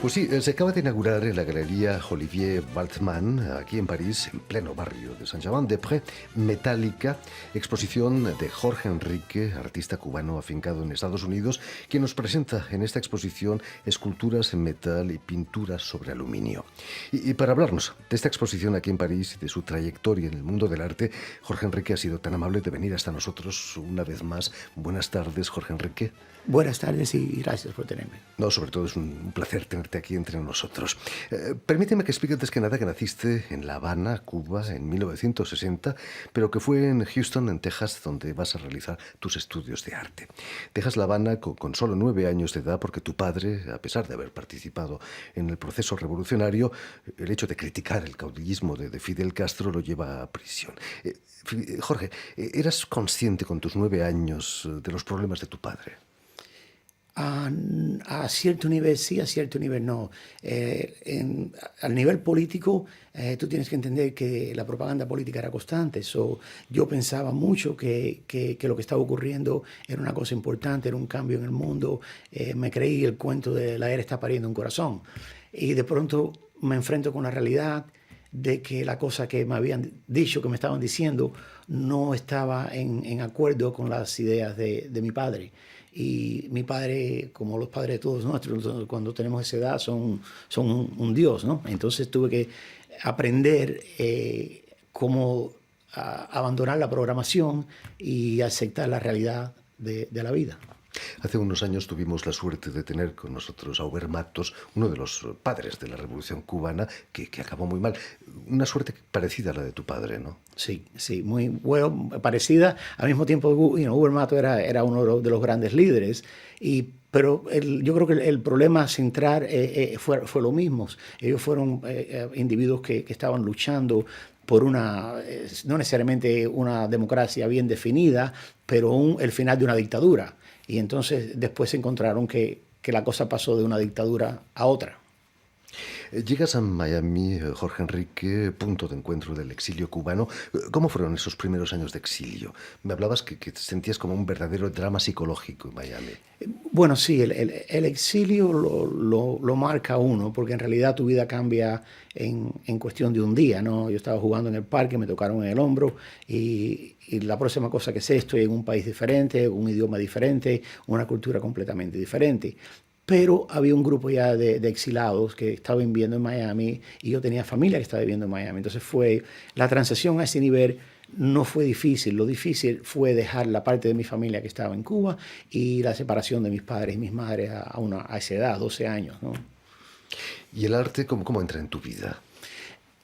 Pues sí, se acaba de inaugurar en la Galería Olivier Waltman, aquí en París, en pleno barrio de Saint-Germain-des-Prés, Metálica, exposición de Jorge Enrique, artista cubano afincado en Estados Unidos, quien nos presenta en esta exposición esculturas en metal y pinturas sobre aluminio. Y para hablarnos de esta exposición aquí en París y de su trayectoria en el mundo del arte, Jorge Enrique ha sido tan amable de venir hasta nosotros una vez más. Buenas tardes, Jorge Enrique. Buenas tardes y gracias por tenerme. No, sobre todo es un placer tenerte aquí entre nosotros. Permíteme que explique antes que nada que naciste en La Habana, Cuba, en 1960, pero que fue en Houston, en Texas, donde vas a realizar tus estudios de arte. Dejas La Habana con solo 9 años de edad porque tu padre, a pesar de haber participado en el proceso revolucionario, el hecho de criticar el caudillismo de Fidel Castro lo lleva a prisión. Jorge, ¿eras consciente con tus 9 años de los problemas de tu padre? A cierto nivel sí, a cierto nivel no. Al nivel político, tú tienes que entender que la propaganda política era constante. Yo pensaba mucho que lo que estaba ocurriendo era una cosa importante, era un cambio en el mundo. Me creí el cuento de la era está pariendo un corazón. Y de pronto me enfrento con la realidad de que la cosa que me habían dicho, que me estaban diciendo, no estaba en acuerdo con las ideas de mi padre. Y mi padre, como los padres de todos nosotros, cuando tenemos esa edad, son un dios, ¿no? Entonces tuve que aprender cómo abandonar la programación y aceptar la realidad de la vida. Hace unos años tuvimos la suerte de tener con nosotros a Huber Matos, uno de los padres de la Revolución Cubana, que acabó muy mal. Una suerte parecida a la de tu padre, ¿no? Sí, muy bueno, parecida. Al mismo tiempo, Huber Matos era uno de los grandes líderes, pero yo creo que el problema central fue lo mismo. Ellos fueron individuos que estaban luchando por no necesariamente una democracia bien definida, pero el final de una dictadura. Y entonces después se encontraron que la cosa pasó de una dictadura a otra. Llegas a Miami, Jorge Enrique, punto de encuentro del exilio cubano. ¿Cómo fueron esos primeros años de exilio? Me hablabas que te sentías como un verdadero drama psicológico en Miami. Bueno, sí, el exilio lo marca uno, porque en realidad tu vida cambia en cuestión de un día, ¿no? Yo estaba jugando en el parque, me tocaron en el hombro y la próxima cosa que sé, estoy en un país diferente, un idioma diferente, una cultura completamente diferente. Pero había un grupo ya de exilados que estaban viviendo en Miami y yo tenía familia que estaba viviendo en Miami. Entonces la transición a ese nivel no fue difícil. Lo difícil fue dejar la parte de mi familia que estaba en Cuba y la separación de mis padres y mis madres a esa edad, 12 años, ¿no? ¿Y el arte cómo entra en tu vida?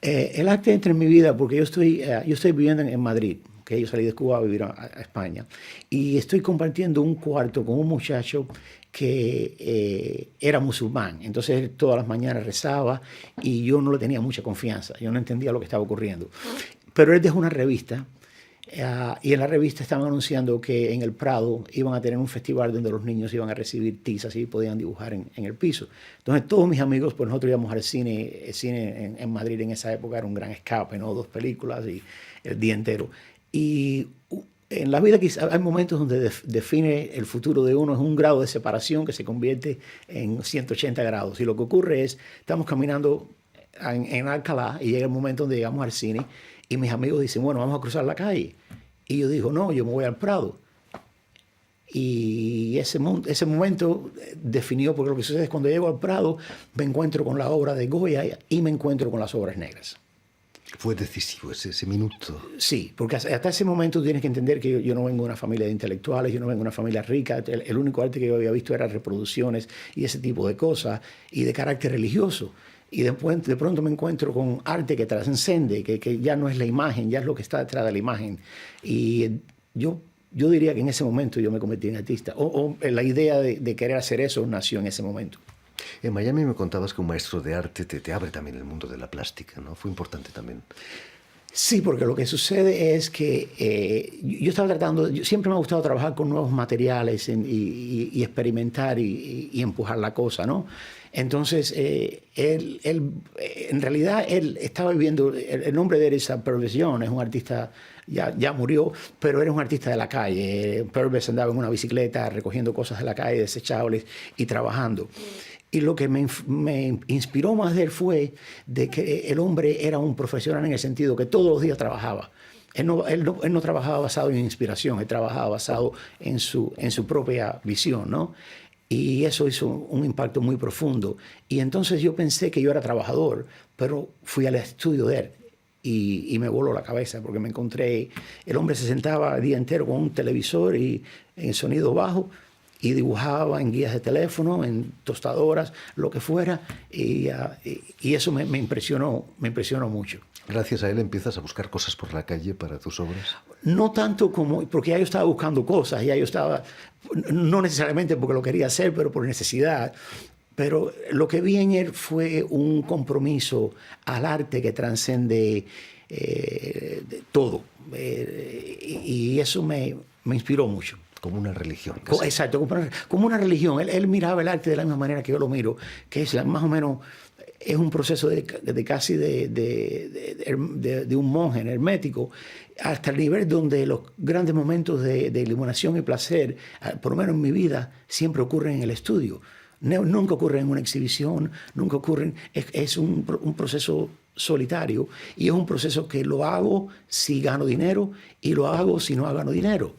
El arte entra en mi vida porque yo estoy viviendo en Madrid. Que yo salí de Cuba a vivir a España. Y estoy compartiendo un cuarto con un muchacho que era musulmán. Entonces él todas las mañanas rezaba y yo no le tenía mucha confianza. Yo no entendía lo que estaba ocurriendo. Pero él dejó una revista y en la revista estaban anunciando que en el Prado iban a tener un festival donde los niños iban a recibir tizas y podían dibujar en el piso. Entonces todos mis amigos, pues nosotros íbamos al cine. El cine en Madrid en esa época era un gran escape, ¿no? 2 películas y el día entero. Y en la vida hay momentos donde define el futuro de uno, es un grado de separación que se convierte en 180 grados. Y lo que ocurre es, estamos caminando en Alcalá y llega el momento donde llegamos al cine y mis amigos dicen, bueno, vamos a cruzar la calle. Y yo digo, no, yo me voy al Prado. Y ese momento definió, porque lo que sucede es cuando llego al Prado me encuentro con la obra de Goya y me encuentro con las obras negras. Fue decisivo ese minuto. Sí, porque hasta ese momento tú tienes que entender que yo no vengo de una familia de intelectuales, yo no vengo de una familia rica. El único arte que yo había visto era reproducciones y ese tipo de cosas, y de carácter religioso. Y después, de pronto me encuentro con arte que trascende, que ya no es la imagen, ya es lo que está detrás de la imagen. Y yo diría que en ese momento yo me convertí en artista. O la idea de querer hacer eso nació en ese momento. En Miami me contabas que un maestro de arte te abre también el mundo de la plástica, ¿no? Fue importante también. Sí, porque lo que sucede es que yo estaba siempre me ha gustado trabajar con nuevos materiales y experimentar y empujar la cosa, ¿no? Entonces, él en realidad, él estaba viviendo, el nombre de él es Purvis Jones, es un artista, ya murió, pero era un artista de la calle. Purvis andaba en una bicicleta recogiendo cosas de la calle, desechables y trabajando. Y lo que me inspiró más de él fue de que el hombre era un profesional en el sentido que todos los días trabajaba. Él no trabajaba basado en inspiración, él trabajaba basado en su propia visión, ¿no? Y eso hizo un impacto muy profundo. Y entonces yo pensé que yo era trabajador, pero fui al estudio de él y me voló la cabeza porque me encontré, el hombre se sentaba el día entero con un televisor y en sonido bajo y dibujaba en guías de teléfono, en tostadoras, lo que fuera, y eso me impresionó mucho. Gracias a él empiezas a buscar cosas por la calle para tus obras. No tanto como, porque ya yo estaba buscando cosas, ya yo estaba, no necesariamente porque lo quería hacer, pero por necesidad. Pero lo que vi en él fue un compromiso al arte que trascende todo. Y eso me inspiró mucho. Como una religión. Casi. Exacto, como una religión. Él miraba el arte de la misma manera que yo lo miro, que es más o menos, es un proceso de casi de un monje hermético, hasta el nivel donde los grandes momentos de iluminación y placer, por lo menos en mi vida, siempre ocurren en el estudio. Nunca ocurren en una exhibición, nunca ocurren, es un proceso solitario y es un proceso que lo hago si gano dinero y lo hago si no gano dinero.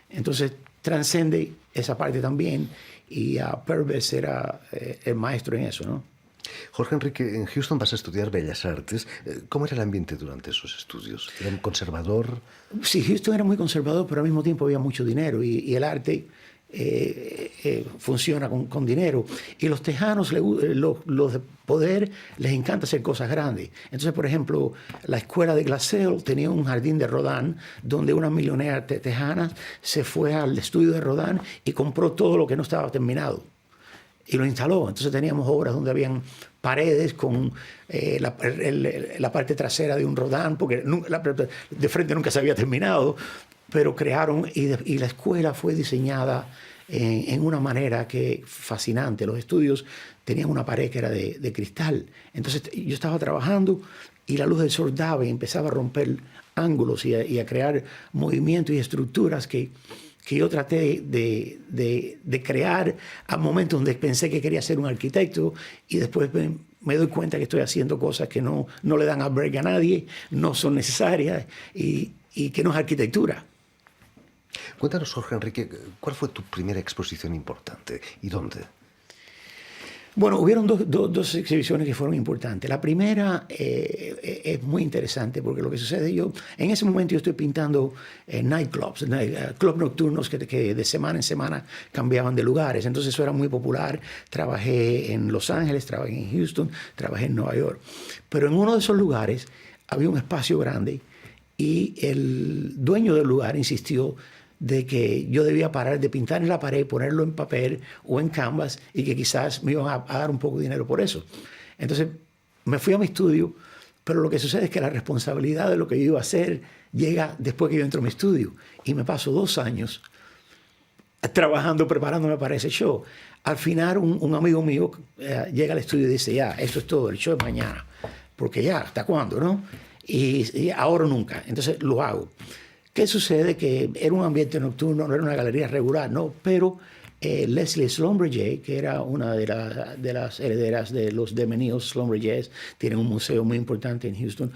Entonces trascende esa parte también y Purves era el maestro en eso, ¿no? Jorge Enrique, en Houston vas a estudiar Bellas Artes. ¿Cómo era el ambiente durante esos estudios? ¿Era un conservador? Sí, Houston era muy conservador, pero al mismo tiempo había mucho dinero y el arte funciona con dinero. Y los tejanos, los de poder, les encanta hacer cosas grandes. Entonces, por ejemplo, la escuela de Glassell tenía un jardín de Rodin donde una millonera tejana se fue al estudio de Rodin y compró todo lo que no estaba terminado y lo instaló. Entonces teníamos obras donde habían paredes con la parte trasera de un Rodin, porque de frente nunca se había terminado, pero crearon, y la escuela fue diseñada en una manera que fascinante. Los estudios tenían una pared que era de cristal. Entonces yo estaba trabajando y la luz del sol daba y empezaba a romper ángulos y a crear movimientos y estructuras que yo traté de crear al momento donde pensé que quería ser un arquitecto, y después me doy cuenta que estoy haciendo cosas que no le dan albergue a nadie, no son necesarias y que no es arquitectura. Cuéntanos, Jorge Enrique, ¿cuál fue tu primera exposición importante y dónde? Bueno, hubieron dos exhibiciones que fueron importantes. La primera es muy interesante porque lo que sucede, en ese momento yo estoy pintando nightclubs, clubs nocturnos que de semana en semana cambiaban de lugares. Entonces eso era muy popular. Trabajé en Los Ángeles, trabajé en Houston, trabajé en Nueva York. Pero en uno de esos lugares había un espacio grande y el dueño del lugar insistió de que yo debía parar de pintar en la pared, ponerlo en papel o en canvas y que quizás me iban a dar un poco de dinero por eso. Entonces me fui a mi estudio, pero lo que sucede es que la responsabilidad de lo que yo iba a hacer llega después que yo entro a mi estudio y me paso 2 años trabajando, preparándome para ese show. Al final un amigo mío llega al estudio y dice, ya, esto es todo, el show es mañana, porque ya, ¿hasta cuándo, no? Y ahora o nunca. Entonces lo hago. ¿Qué sucede? Que era un ambiente nocturno, no era una galería regular, ¿no? Pero Leslie Schlumberger, que era una de las herederas de los Demenios Schlumberger, tienen un museo muy importante en Houston,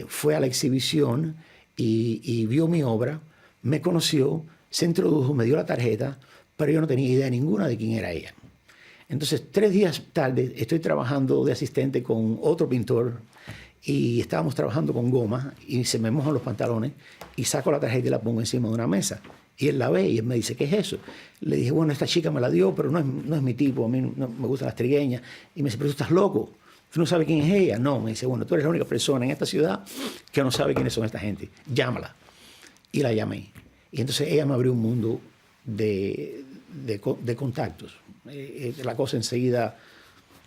fue a la exhibición y vio mi obra, me conoció, se introdujo, me dio la tarjeta, pero yo no tenía idea ninguna de quién era ella. Entonces, 3 días tarde, estoy trabajando de asistente con otro pintor y estábamos trabajando con goma y se me mojan los pantalones y saco la tarjeta y la pongo encima de una mesa. Y él la ve y él me dice, ¿qué es eso? Le dije, bueno, esta chica me la dio, pero no es mi tipo, a mí no me gustan las trigueñas. Y me dice, pero tú estás loco, tú no sabes quién es ella. No, me dice, bueno, tú eres la única persona en esta ciudad que no sabe quiénes son esta gente. Llámala. Y la llamé. Y entonces ella me abrió un mundo de contactos. La cosa enseguida...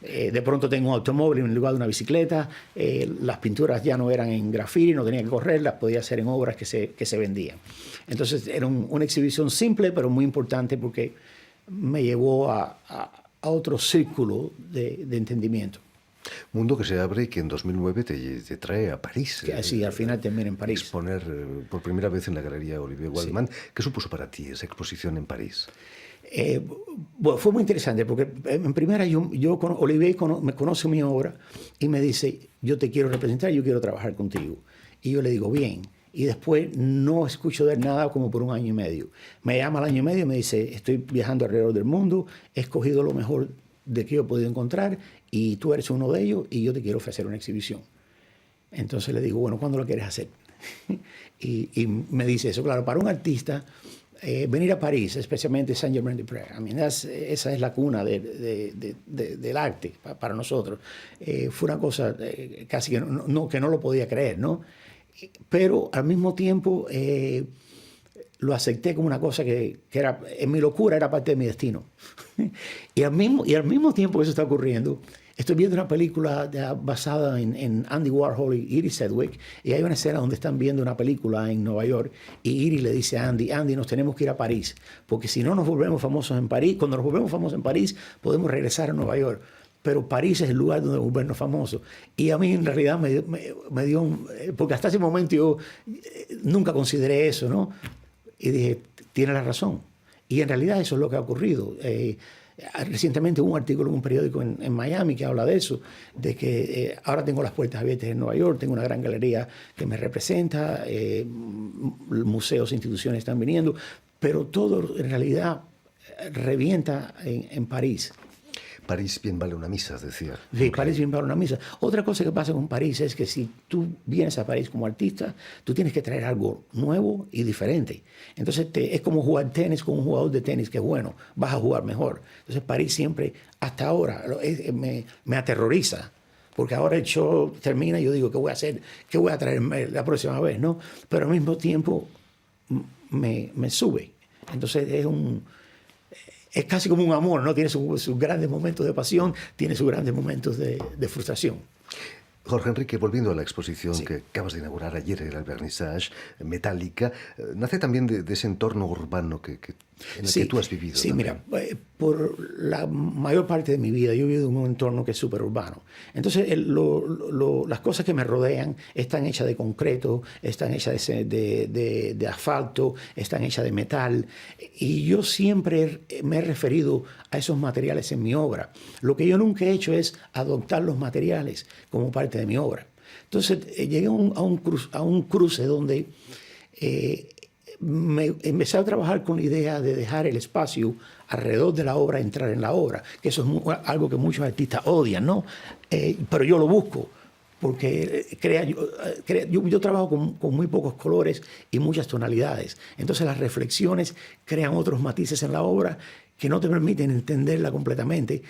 de pronto tengo un automóvil en lugar de una bicicleta, las pinturas ya no eran en grafiti, no tenía que correrlas, podía hacer en obras que se vendían. Entonces era una exhibición simple, pero muy importante porque me llevó a otro círculo de entendimiento. Mundo que se abre y que en 2009 te trae a París. Que así, al final termina en París. Exponer por primera vez en la Galería Olivier Waldman. Sí. ¿Qué supuso para ti esa exposición en París? Bueno, fue muy interesante porque en primera Olivier me conoce mi obra y me dice, yo te quiero representar, yo quiero trabajar contigo. Y yo le digo, bien. Y después no escucho de él nada como por un año y medio. Me llama al año y medio y me dice, estoy viajando alrededor del mundo, he escogido lo mejor de que yo he podido encontrar y tú eres uno de ellos y yo te quiero ofrecer una exhibición. Entonces le digo, bueno, ¿cuándo lo quieres hacer? y me dice eso. Claro, para un artista, venir a París, especialmente Saint-Germain-des-Prés, esa es la cuna del arte para nosotros. Fue una cosa casi que no lo podía creer, ¿no? Pero al mismo tiempo lo acepté como una cosa que era, en mi locura era parte de mi destino. y al mismo tiempo que eso está ocurriendo, estoy viendo una película basada en Andy Warhol y Iris Sedgwick, y hay una escena donde están viendo una película en Nueva York y Iris le dice a Andy, nos tenemos que ir a París, porque si no nos volvemos famosos en París, cuando nos volvemos famosos en París podemos regresar a Nueva York. Pero París es el lugar donde volvernos famosos. Y a mí en realidad me dio porque hasta ese momento yo nunca consideré eso, ¿no? Y dije, tiene la razón. Y en realidad eso es lo que ha ocurrido. Recientemente hubo un artículo en un periódico en Miami que habla de eso, de que ahora tengo las puertas abiertas en Nueva York, tengo una gran galería que me representa, museos, instituciones están viniendo, pero todo en realidad revienta en París. París bien vale una misa, decía. Sí, París bien vale una misa. Otra cosa que pasa con París es que si tú vienes a París como artista, tú tienes que traer algo nuevo y diferente. Entonces es como jugar tenis con un jugador de tenis que es bueno, vas a jugar mejor. Entonces París siempre, hasta ahora, me aterroriza. Porque ahora el show termina y yo digo, ¿qué voy a hacer? ¿Qué voy a traer la próxima vez? ¿No? Pero al mismo tiempo me sube. Entonces es casi como un amor, ¿no? Tiene sus grandes momentos de pasión, tiene sus grandes momentos de frustración. Jorge Enrique, volviendo a la exposición Sí. que acabas de inaugurar ayer, era el vernissage, Metallica, nace también de ese entorno urbano en el que tú has vivido. Sí, también. mira, por la mayor parte de mi vida yo he vivido en un entorno que es súper urbano. Entonces, las cosas que me rodean están hechas de concreto, están hechas de asfalto, están hechas de metal. Y yo siempre me he referido a esos materiales en mi obra. Lo que yo nunca he hecho es adoptar los materiales como parte de mi obra. Entonces, llegué a un cruce donde me empecé a trabajar con la idea de dejar el espacio alrededor de la obra, entrar en la obra, que eso es algo que muchos artistas odian, ¿no? Pero yo lo busco, porque yo trabajo con muy pocos colores y muchas tonalidades. Entonces las reflexiones crean otros matices en la obra que no te permiten entenderla completamente,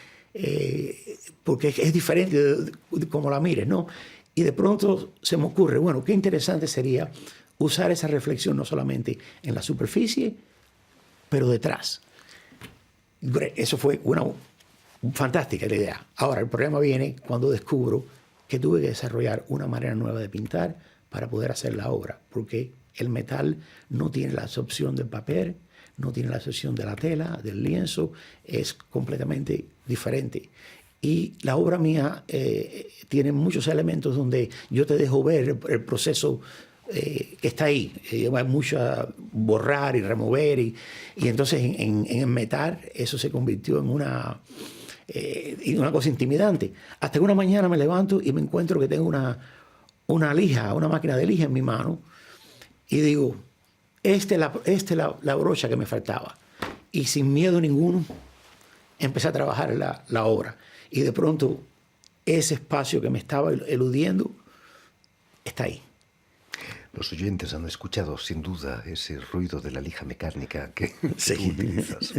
porque es diferente de cómo la mires, ¿no? Y de pronto se me ocurre, bueno, qué interesante sería usar esa reflexión no solamente en la superficie, pero detrás. Eso fue una fantástica la idea. Ahora, el problema viene cuando descubro que tuve que desarrollar una manera nueva de pintar para poder hacer la obra, porque el metal no tiene la absorción del papel, no tiene la absorción de la tela, del lienzo, es completamente diferente. Y la obra mía tiene muchos elementos donde yo te dejo ver el proceso que está ahí. Hay mucho a borrar y remover. Y entonces en el metal eso se convirtió en una cosa intimidante. Hasta que una mañana me levanto y me encuentro que tengo una lija, una máquina de lija en mi mano. Y digo, esta es la brocha que me faltaba. Y sin miedo ninguno empecé a trabajar la obra. Y de pronto ese espacio que me estaba eludiendo está ahí. Los oyentes han escuchado sin duda ese ruido de la lija mecánica que Sí. tú utilizas.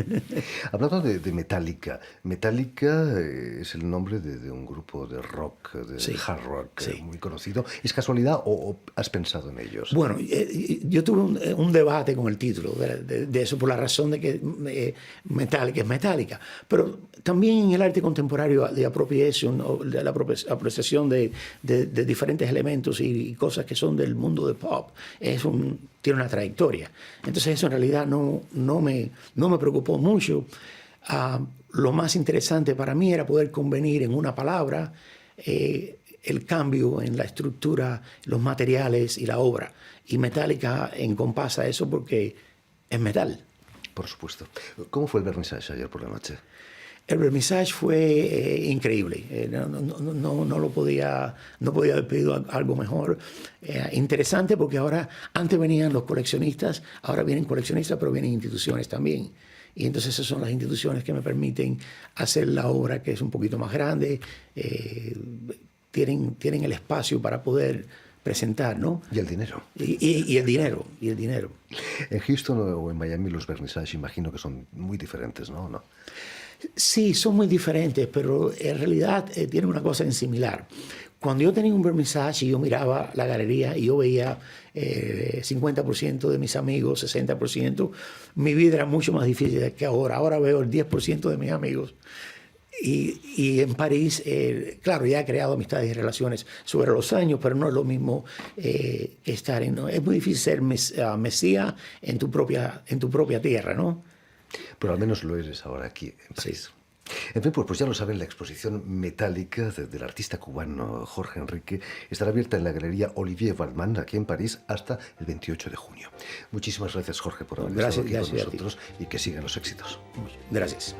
Hablando de Metallica, Metallica es el nombre de un grupo de rock, de Sí. hard rock Sí. muy conocido. ¿Es casualidad o has pensado en ellos? Bueno, yo tuve un debate con el título de eso por la razón de que Metallica es Metallica, pero también en el arte contemporáneo de appropriation, o de la apreciación de diferentes elementos y cosas que son del mundo de pop, tiene una trayectoria. Entonces eso en realidad no me preocupó mucho. Lo más interesante para mí era poder convenir en una palabra el cambio en la estructura, los materiales y la obra. Y Metallica encompasa eso porque es metal. Por supuesto. ¿Cómo fue el vernissage ayer por la noche? El vernissage fue increíble. No lo podía, no podía haber pedido algo mejor. Interesante porque ahora, antes venían los coleccionistas, ahora vienen coleccionistas, pero vienen instituciones también. Y entonces esas son las instituciones que me permiten hacer la obra, que es un poquito más grande. Tienen el espacio para poder presentar, ¿no? Y el dinero. Y el dinero. En Houston o en Miami los vernissages imagino que son muy diferentes, ¿no? ¿No? Sí, son muy diferentes, pero en realidad tienen una cosa en similar. Cuando yo tenía un vernissage y yo miraba la galería y yo veía 50% de mis amigos, 60%, mi vida era mucho más difícil que ahora. Ahora veo el 10% de mis amigos. Y en París, claro, ya he creado amistades y relaciones sobre los años, pero no es lo mismo que estar en... ¿no? Es muy difícil ser mesía en tu propia tierra, ¿no? Pero al menos lo eres ahora aquí en París. Sí. En fin, pues ya lo saben, la exposición metálica del artista cubano Jorge Enrique estará abierta en la Galería Olivier Waldman, aquí en París, hasta el 28 de junio. Muchísimas gracias, Jorge, por haber estado aquí con nosotros y que sigan los éxitos. Gracias.